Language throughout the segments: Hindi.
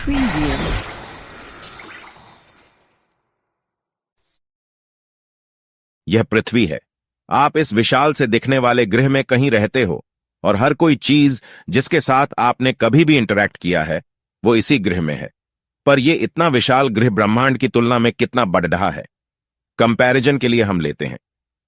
Preview. यह पृथ्वी है। आप इस विशाल से दिखने वाले गृह में कहीं रहते हो और हर कोई चीज जिसके साथ आपने कभी भी इंटरैक्ट किया है वो इसी गृह में है। पर यह इतना विशाल गृह ब्रह्मांड की तुलना में कितना बढ़ा है। कंपैरिजन के लिए हम लेते हैं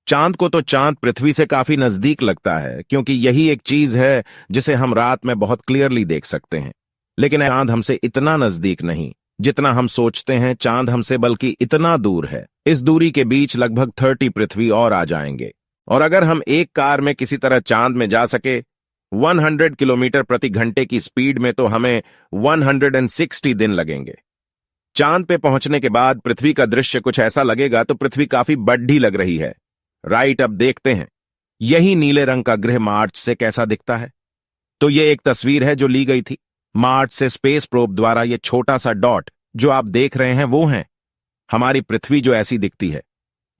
चांद को। तो चांद पृथ्वी से काफी नजदीक लगता है क्योंकि यही एक चीज है जिसे हम रात में बहुत क्लियरली देख सकते हैं। लेकिन चांद हमसे इतना नजदीक नहीं जितना हम सोचते हैं। चांद हमसे बल्कि इतना दूर है। इस दूरी के बीच लगभग 30 पृथ्वी और आ जाएंगे। और अगर हम एक कार में किसी तरह चांद में जा सके 100 किलोमीटर प्रति घंटे की स्पीड में तो हमें 160 दिन लगेंगे। चांद पे पहुंचने के बाद पृथ्वी का दृश्य कुछ ऐसा लगेगा तो पृथ्वी काफी बड़ी लग रही है। राइट, अब देखते हैं यही नीले रंग का ग्रह मार्च से कैसा दिखता है। तो यह एक तस्वीर है जो ली गई थी मार्च से स्पेस प्रोब द्वारा। यह छोटा सा डॉट जो आप देख रहे हैं वो है हमारी पृथ्वी जो ऐसी दिखती है।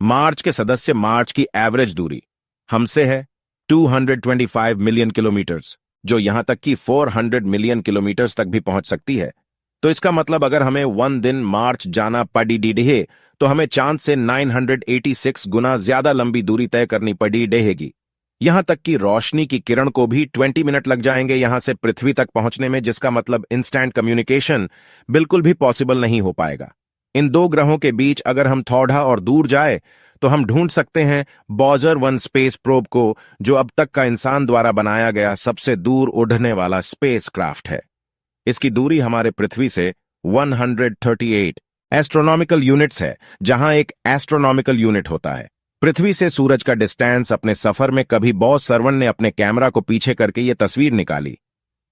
मार्च के सदस्य मार्च की एवरेज दूरी हमसे है 225 मिलियन किलोमीटर्स, जो यहां तक कि 400 मिलियन किलोमीटर्स तक भी पहुंच सकती है। तो इसका मतलब अगर हमें 1 दिन मार्च जाना पड़ी तो हमें चांद से 986 गुना ज्यादा लंबी दूरी तय करनी पड़ी रहेगी। यहां तक कि रोशनी की किरण को भी 20 मिनट लग जाएंगे यहां से पृथ्वी तक पहुंचने में, जिसका मतलब इंस्टेंट कम्युनिकेशन बिल्कुल भी पॉसिबल नहीं हो पाएगा। इन दो ग्रहों के बीच अगर हम थोड़ा और दूर जाए तो हम ढूंढ सकते हैं बॉजर 1 स्पेस प्रोब को, जो अब तक का इंसान द्वारा बनाया गया सबसे दूर उड़ने वाला स्पेस क्राफ्ट है। इसकी दूरी हमारे पृथ्वी से 138 एस्ट्रोनॉमिकल यूनिट्स है, जहां एक एस्ट्रोनॉमिकल यूनिट होता है पृथ्वी से सूरज का डिस्टेंस। अपने सफर में कभी बॉस सर्वन ने अपने कैमरा को पीछे करके यह तस्वीर निकाली।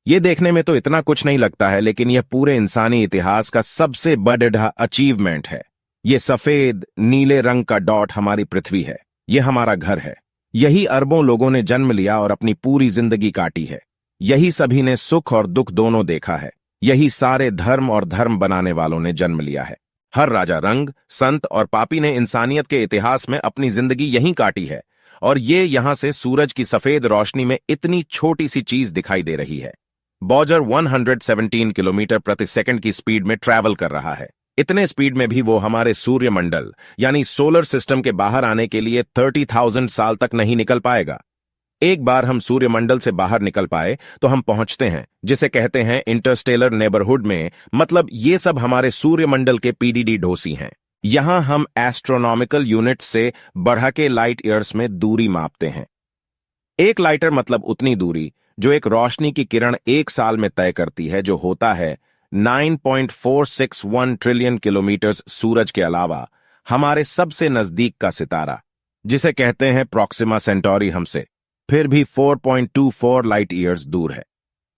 ये देखने में तो इतना कुछ नहीं लगता है, लेकिन यह पूरे इंसानी इतिहास का सबसे बड़ा अचीवमेंट है। ये सफेद नीले रंग का डॉट हमारी पृथ्वी है। यह हमारा घर है। यही अरबों लोगों ने जन्म लिया और अपनी पूरी जिंदगी काटी है। यही सभी ने सुख और दुख दोनों देखा है। यही सारे धर्म और धर्म बनाने वालों ने जन्म लिया है। हर राजा, रंग, संत और पापी ने इंसानियत के इतिहास में अपनी जिंदगी यहीं काटी है। और ये यहां से सूरज की सफेद रोशनी में इतनी छोटी सी चीज दिखाई दे रही है। बॉजर 117 किलोमीटर प्रति सेकंड की स्पीड में ट्रैवल कर रहा है। इतने स्पीड में भी वो हमारे सूर्यमंडल यानी सोलर सिस्टम के बाहर आने के लिए 30,000 साल तक नहीं निकल पाएगा। एक बार हम सूर्यमंडल से बाहर निकल पाए तो हम पहुंचते हैं जिसे कहते हैं इंटरस्टेलर नेबरहुड में। मतलब ये सब हमारे सूर्यमंडल के पीडीडी ढोसी हैं। यहां हम एस्ट्रोनॉमिकल यूनिट से बढ़ा के लाइट ईयर्स में दूरी मापते हैं। एक लाइटर मतलब उतनी दूरी जो एक रोशनी की किरण एक साल में तय करती है, जो होता है 9.461 ट्रिलियन किलोमीटर। सूरज के अलावा हमारे सबसे नजदीक का सितारा जिसे कहते हैं प्रॉक्सिमा सेंटोरी हमसे फिर भी 4.24 लाइट ईयर्स दूर है।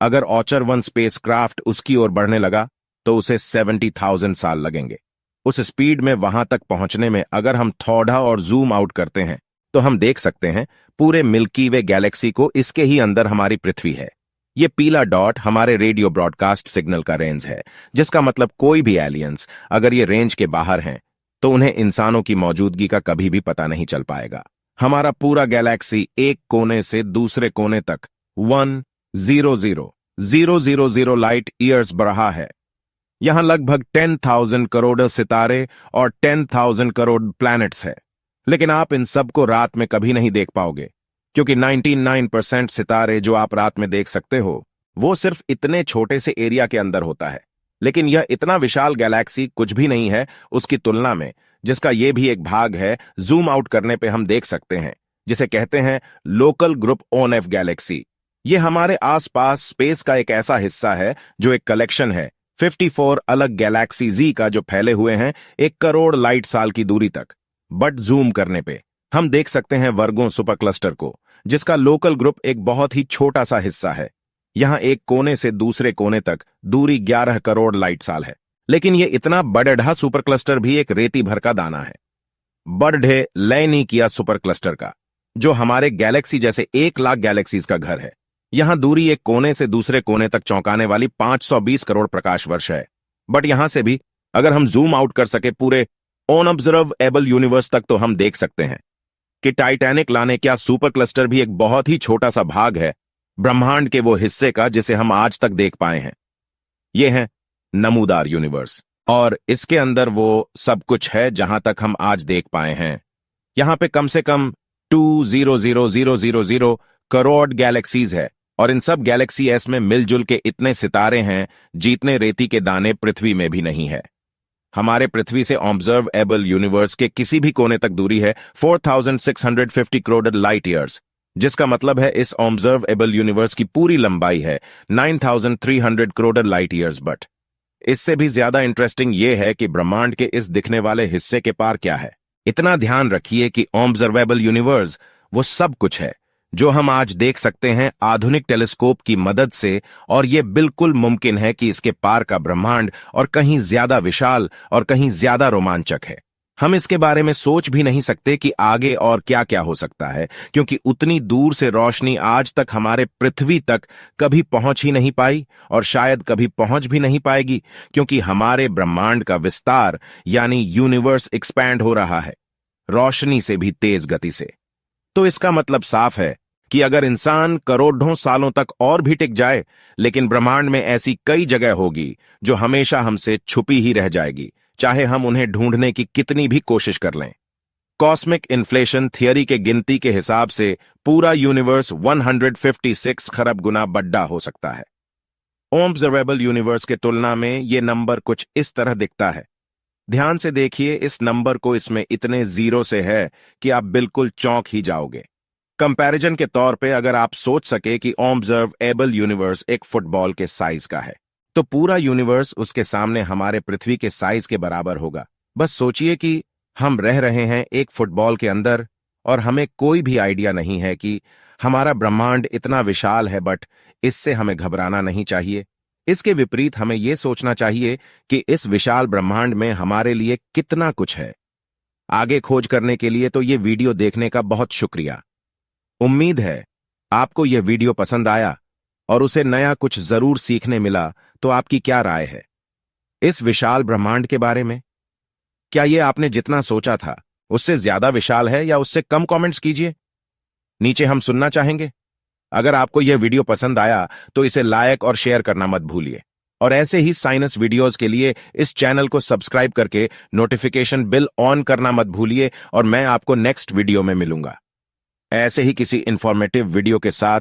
अगर ऑचर 1 स्पेसक्राफ्ट उसकी ओर बढ़ने लगा तो उसे 70,000 साल लगेंगे। उस स्पीड में वहां तक पहुंचने में अगर हम थोड़ा और जूम आउट करते हैं तो हम देख सकते हैं पूरे मिल्की वे गैलेक्सी को। इसके ही अंदर हमारी पृथ्वी है। ये पीला डॉट हमारे रेडियो ब्रॉडकास्ट सिग्नल का रेंज है, जिसका मतलब कोई भी एलियंस अगर ये रेंज के बाहर हैं तो उन्हें इंसानों की मौजूदगी का कभी भी पता नहीं चल पाएगा। हमारा पूरा गैलेक्सी एक कोने से दूसरे कोने तक 1,000,000 लाइट ईयर्स बढ़ा है। यहां लगभग 10,000 करोड़ सितारे और 10,000 करोड़ प्लैनेट्स है। लेकिन आप इन सब को रात में कभी नहीं देख पाओगे, क्योंकि 99% सितारे जो आप रात में देख सकते हो वो सिर्फ इतने छोटे से एरिया के अंदर होता है। लेकिन यह इतना विशाल गैलेक्सी कुछ भी नहीं है उसकी तुलना में, जिसका यह भी एक भाग है जूम आउट करने पे हम देख सकते हैं, जिसे कहते हैं लोकल ग्रुप ONF गैलेक्सी। यह हमारे आसपास स्पेस का एक ऐसा हिस्सा है जो एक कलेक्शन है 54 अलग गैलेक्सी Z का, जो फैले हुए हैं 1 करोड़ लाइट साल की दूरी तक। बट जूम करने पे हम देख सकते हैं वर्गों सुपर क्लस्टर को, जिसका लोकल ग्रुप एक बहुत ही छोटा सा हिस्सा है। यहां एक कोने से दूसरे कोने तक दूरी 11 करोड़ लाइट साल है। लेकिन यह इतना बड़ा सुपर क्लस्टर भी एक रेती भर का दाना है। बड़े लय नहीं किया सुपर क्लस्टर का, जो हमारे गैलेक्सी जैसे 1 लाख गैलेक्सीज का घर है। यहां दूरी एक कोने से दूसरे कोने तक चौंकाने वाली 520 करोड़ प्रकाश वर्ष है। बट यहां से भी अगर हम जूम आउट कर सके पूरे अनऑब्जर्वेबल यूनिवर्स तक, तो हम देख सकते हैं कि टाइटैनिक लाने क्या सुपर क्लस्टर भी एक बहुत ही छोटा सा भाग है ब्रह्मांड के वो हिस्से का जिसे हम आज तक देख पाए हैं। ये हैं नमूदार यूनिवर्स। और इसके अंदर वो सब कुछ है जहां तक हम आज देख पाए हैं। यहां पे कम से कम 200,000 करोड़ गैलेक्सीज है, और इन सब गैलेक्सी एस में मिलजुल के इतने सितारे हैं जितने रेती के दाने पृथ्वी में भी नहीं है। हमारे पृथ्वी से ऑब्जर्वेबल यूनिवर्स के किसी भी कोने तक दूरी है 4,650 करोड़ लाइट ईयर्स, जिसका मतलब है इस ऑब्जर्वेबल यूनिवर्स की पूरी लंबाई है 9,300 करोड़ लाइट ईयर्स। बट इससे भी ज्यादा इंटरेस्टिंग यह है कि ब्रह्मांड के इस दिखने वाले हिस्से के पार क्या है। इतना ध्यान रखिए कि ऑब्जर्वेबल यूनिवर्स वो सब कुछ है जो हम आज देख सकते हैं आधुनिक टेलीस्कोप की मदद से, और यह बिल्कुल मुमकिन है कि इसके पार का ब्रह्मांड और कहीं ज्यादा विशाल और कहीं ज्यादा रोमांचक है। हम इसके बारे में सोच भी नहीं सकते कि आगे और क्या क्या हो सकता है, क्योंकि उतनी दूर से रोशनी आज तक हमारे पृथ्वी तक कभी पहुंच ही नहीं पाई, और शायद कभी पहुंच भी नहीं पाएगी, क्योंकि हमारे ब्रह्मांड का विस्तार यानी यूनिवर्स एक्सपैंड हो रहा है रोशनी से भी तेज गति से। तो इसका मतलब साफ है कि अगर इंसान करोड़ों सालों तक और भी टिक जाए, लेकिन ब्रह्मांड में ऐसी कई जगह होगी जो हमेशा हमसे छुपी ही रह जाएगी, चाहे हम उन्हें ढूंढने की कितनी भी कोशिश कर लें। कॉस्मिक इन्फ्लेशन थियरी के गिनती के हिसाब से पूरा यूनिवर्स 156 खरब गुना बड़ा हो सकता है। ऑब्जर्वेबल यूनिवर्स के तुलना में यह नंबर कुछ इस तरह दिखता है। ध्यान से देखिए, इस नंबर को इसमें इतने जीरो से है कि आप बिल्कुल चौंक ही जाओगे। कंपैरिजन के तौर पे अगर आप सोच सके कि ऑब्जर्वेबल यूनिवर्स एक फुटबॉल के साइज का है, तो पूरा यूनिवर्स उसके सामने हमारे पृथ्वी के साइज के बराबर होगा। बस सोचिए कि हम रह रहे हैं एक फुटबॉल के अंदर, और हमें कोई भी आइडिया नहीं है कि हमारा ब्रह्मांड इतना विशाल है। बट इससे हमें घबराना नहीं चाहिए। इसके विपरीत हमें यह सोचना चाहिए कि इस विशाल ब्रह्मांड में हमारे लिए कितना कुछ है। आगे खोज करने के लिए तो यह वीडियो देखने का बहुत शुक्रिया। उम्मीद है आपको यह वीडियो पसंद आया और उसे नया कुछ जरूर सीखने मिला। तो आपकी क्या राय है इस विशाल ब्रह्मांड के बारे में? क्या यह आपने जितना सोचा था उससे ज्यादा विशाल है या उससे कम? कमेंट्स कीजिए, नीचे हम सुनना चाहेंगे। अगर आपको यह वीडियो पसंद आया तो इसे लाइक और शेयर करना मत भूलिए, और ऐसे ही साइंस वीडियोस के लिए इस चैनल को सब्सक्राइब करके नोटिफिकेशन बिल ऑन करना मत भूलिए। और मैं आपको नेक्स्ट वीडियो में मिलूंगा ऐसे ही किसी इंफॉर्मेटिव वीडियो के साथ।